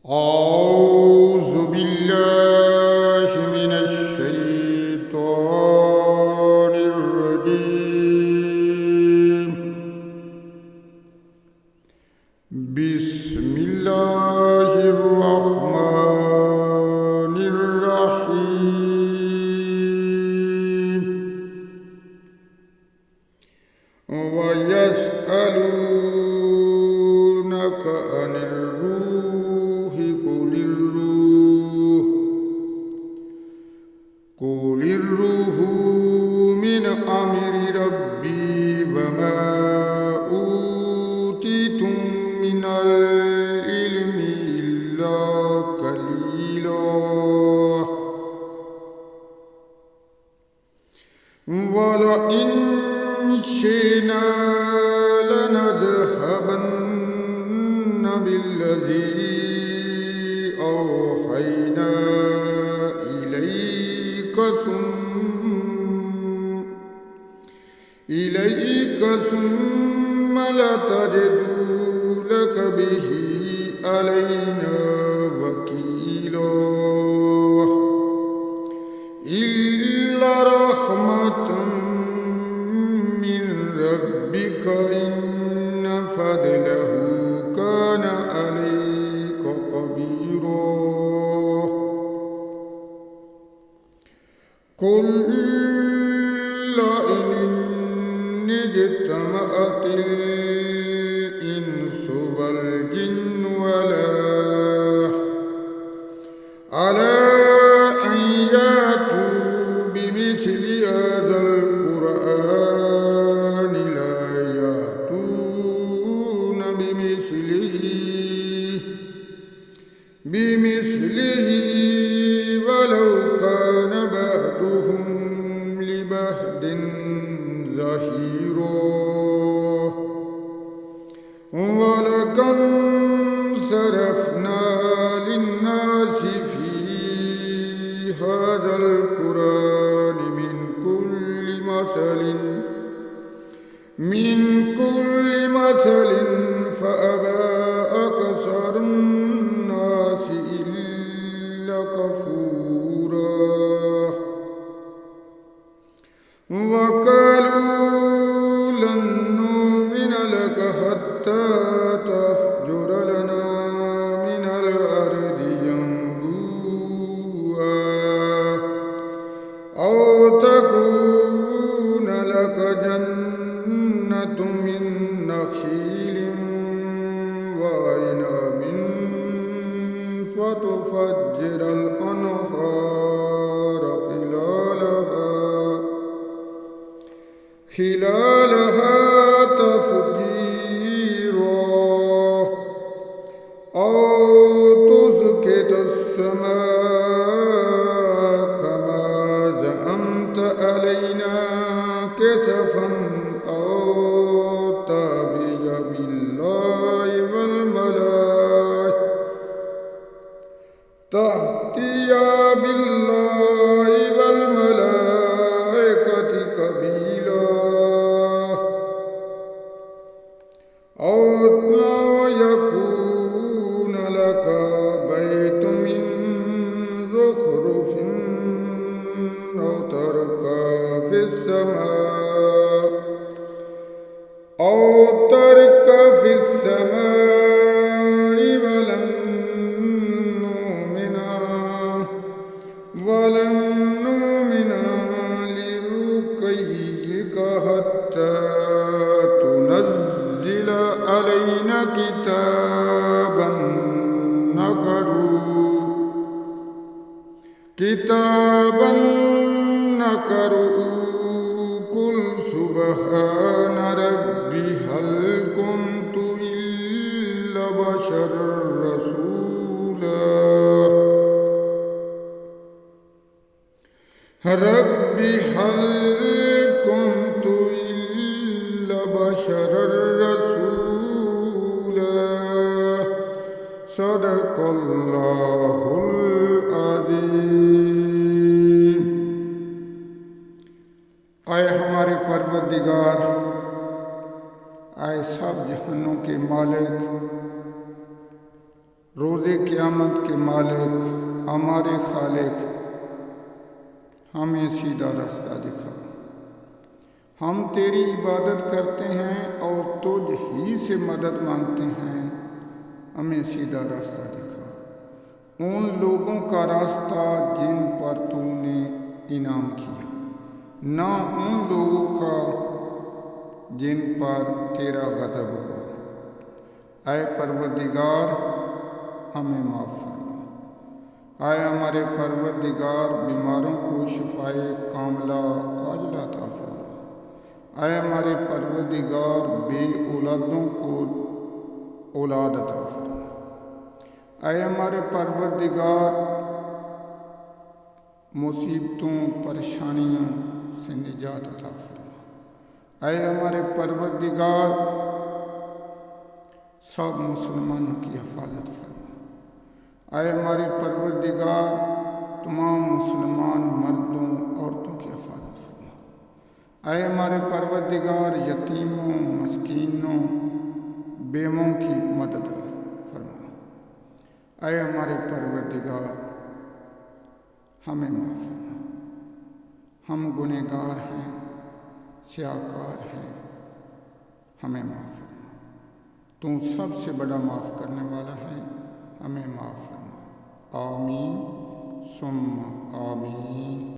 أعوذ بالله من الشيطان الرجيم. بسم الله الرحمن الرحيم. ويسألونك عن الروح قل الروح من أمر ربي وما أوتيتم من العلم إلا قليلا ولئن شئنا لنذهبن بالذي أوحينا إليك ثم لتجد لك به علينا وكيلا إلا رحمة من ربك إن فضله كان عليك كبيرا. قل لئن اجتمعت الإنس والجن على أن يأتوا بمثل هذا القرآن لا يأتون بمثله ولو كان بعضهم لبعض ظهيرا. ولقد صرفنا للناس في هذا القرآن من كل مثل فأبى أكثر الناس إلا كفورا. وقالوا لن نؤمن لك حتى تفجر لنا من الأرض ينبوعا أو تكون لك جنة من نخيل وعنب فتفجر الأنهار خلالها تفجيرا أو تسقط السماء كما زعمت علينا كسفا أو تأتي بالله والملائكة قبيلا أو لا يكون لك بيت من زخرف أو ترقى في السماء ولن نؤمن لرقيك حتى تنزل علينا كتابا نقرأه قل سبحان ربي هل كنت إلا بشرا رسولا. ربي هل كنت إلا بشرا رسولا. صدق الله العظيم. اے ہمارے پروردگار، اے سب جہانوں کے مالک، روز قیامت کے مالک ہمارے خالق ہمیں سیدھا راستہ دکھا۔ ہم تیری عبادت کرتے ہیں اور تجھ ہی سے مدد مانگتے ہیں، ہمیں سیدھا راستہ دکھا۔ ان لوگوں کا راستہ جن پر تو نے انعام کیا، نہ ان لوگوں کا جن پر تیرا غضب ہوا۔ اے پروردگار ہمیں معاف فرما۔ اے ہمارے پروردگار بیماروں کو شفائے کاملہ عاجلہ عطا فرما۔ اے ہمارے پروردگار بے اولادوں کو اولاد عطا فرما۔ اے ہمارے پروردگار مصیبتوں پریشانیوں سے نجات عطا فرما۔ اے ہمارے پروردگار سب مسلمانوں کی حفاظت فرما۔ اے ہمارے پروردگار تمام مسلمان مردوں عورتوں کی حفاظت فرما۔ اے ہمارے پروردگار یتیموں مسکینوں بیووں کی مدد فرما۔ اے ہمارے پروردگار ہمیں معاف فرما۔ ہم گنہگار ہیں، سیاہکار ہیں، ہمیں معاف فرما۔ تو سب سے بڑا معاف کرنے والا ہے، ہمیں معاف فرما۔ آمین ثم آمین۔